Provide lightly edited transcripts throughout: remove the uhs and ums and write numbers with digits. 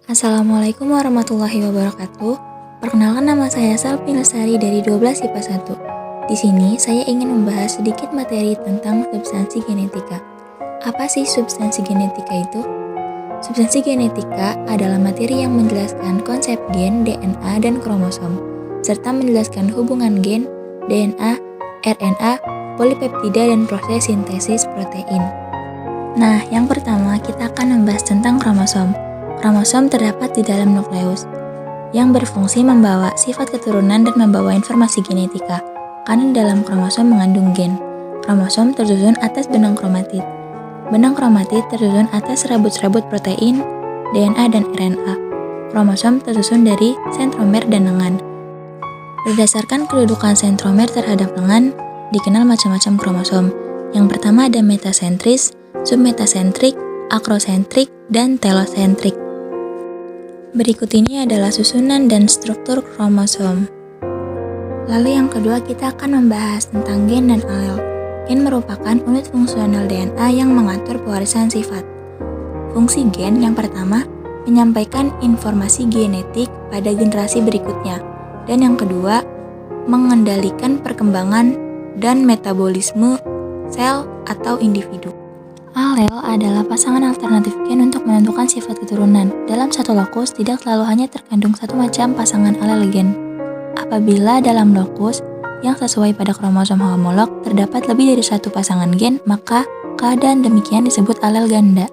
Assalamualaikum warahmatullahi wabarakatuh. Perkenalkan, nama saya Salvi Lestari dari 12 IPA 1. Di sini saya ingin membahas sedikit materi tentang substansi genetika. Apa sih substansi genetika itu? Substansi genetika adalah materi yang menjelaskan konsep gen, DNA, dan kromosom, serta menjelaskan hubungan gen, DNA, RNA, polipeptida, dan proses sintesis protein. Nah, yang pertama kita akan membahas tentang kromosom. Kromosom terdapat di dalam nukleus, yang berfungsi membawa sifat keturunan dan membawa informasi genetika, karena dalam kromosom mengandung gen. Kromosom tersusun atas benang kromatid. Benang kromatid tersusun atas serabut-serabut protein, DNA, dan RNA. Kromosom tersusun dari sentromer dan lengan. Berdasarkan kedudukan sentromer terhadap lengan, dikenal macam-macam kromosom. Yang pertama ada metasentris, submetasentrik, akrosentrik, dan telosentrik. Berikut ini adalah susunan dan struktur kromosom. Lalu yang kedua kita akan membahas tentang gen dan alel. Gen merupakan unit fungsional DNA yang mengatur pewarisan sifat. Fungsi gen yang pertama menyampaikan informasi genetik pada generasi berikutnya. Dan yang kedua mengendalikan perkembangan dan metabolisme sel atau individu. Alel adalah pasangan alternatif gen untuk menentukan sifat keturunan. Dalam satu lokus tidak selalu hanya terkandung satu macam pasangan alel gen. Apabila dalam lokus yang sesuai pada kromosom homolog terdapat lebih dari satu pasangan gen, maka keadaan demikian disebut alel ganda.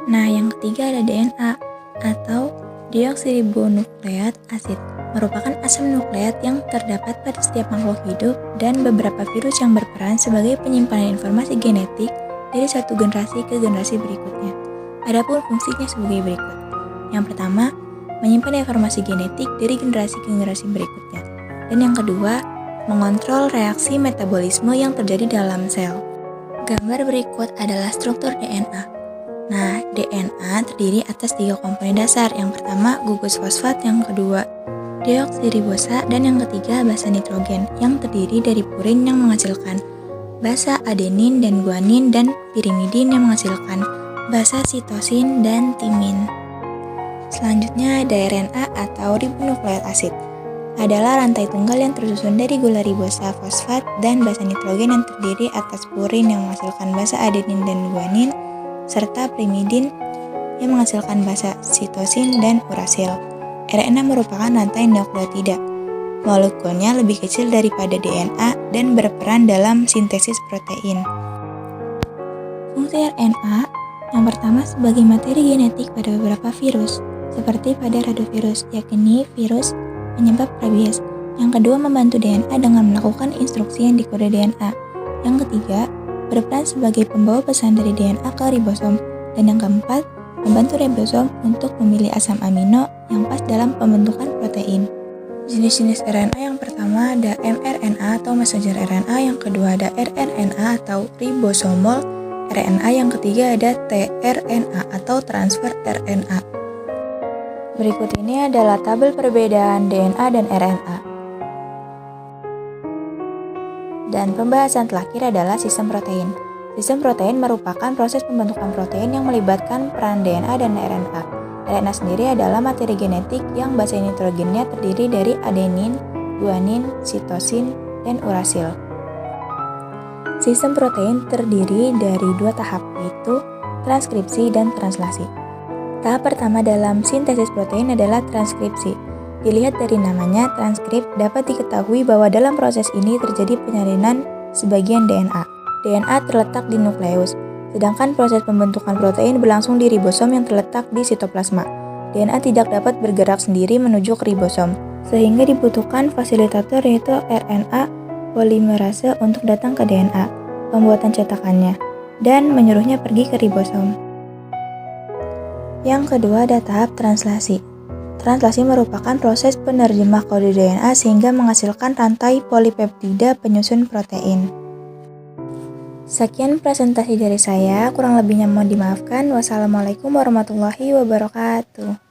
Nah, yang ketiga ada DNA atau deoksiribonukleat asid. Merupakan asam nukleat yang terdapat pada setiap makhluk hidup dan beberapa virus yang berperan sebagai penyimpanan informasi genetik dari satu generasi ke generasi berikutnya. Adapun fungsinya sebagai berikut. Yang pertama, menyimpan informasi genetik dari generasi ke generasi berikutnya. Dan yang kedua, mengontrol reaksi metabolisme yang terjadi dalam sel. Gambar berikut adalah struktur DNA. Nah, DNA terdiri atas 3 komponen dasar. Yang pertama, gugus fosfat, yang kedua, deoksiribosa, dan yang ketiga, basa nitrogen, yang terdiri dari purin yang menghasilkan basa adenin dan guanin, dan pirimidin yang menghasilkan basa sitosin dan timin. Selanjutnya ada RNA atau ribonukleat asid. Adalah rantai tunggal yang tersusun dari gula ribosa fosfat dan basa nitrogen yang terdiri atas purin yang menghasilkan basa adenin dan guanin, serta pirimidin yang menghasilkan basa sitosin dan urasil. RNA merupakan rantai nukleotida. Molekulnya lebih kecil daripada DNA dan berperan dalam sintesis protein. Fungsi RNA yang pertama sebagai materi genetik pada beberapa virus, seperti pada rhinovirus, yakni virus penyebab rabies. Yang kedua, membantu DNA dengan melakukan instruksi yang dikode DNA. Yang ketiga, berperan sebagai pembawa pesan dari DNA ke ribosom. Dan yang keempat, membantu ribosom untuk memilih asam amino yang pas dalam pembentukan protein. Jenis-jenis RNA yang pertama ada mRNA atau messenger RNA, yang kedua ada rRNA atau ribosomal RNA, yang ketiga ada tRNA atau transfer RNA. Berikut ini adalah tabel perbedaan DNA dan RNA. Dan pembahasan terakhir adalah sistem protein. Sistem protein merupakan proses pembentukan protein yang melibatkan peran DNA dan RNA. RNA sendiri adalah materi genetik yang basa nitrogennya terdiri dari adenin, guanin, sitosin, dan urasil. Sistem protein terdiri dari 2 tahap, yaitu transkripsi dan translasi. Tahap pertama dalam sintesis protein adalah transkripsi. Dilihat dari namanya, transkrip dapat diketahui bahwa dalam proses ini terjadi penyalinan sebagian DNA. DNA terletak di nukleus, sedangkan proses pembentukan protein berlangsung di ribosom yang terletak di sitoplasma. DNA tidak dapat bergerak sendiri menuju ke ribosom, sehingga dibutuhkan fasilitator yaitu RNA polimerase untuk datang ke DNA, pembuatan cetakannya, dan menyuruhnya pergi ke ribosom. Yang kedua ada tahap translasi. Translasi merupakan proses penerjemah kode DNA sehingga menghasilkan rantai polipeptida penyusun protein. Sekian presentasi dari saya, kurang lebihnya mohon dimaafkan. Wassalamualaikum warahmatullahi wabarakatuh.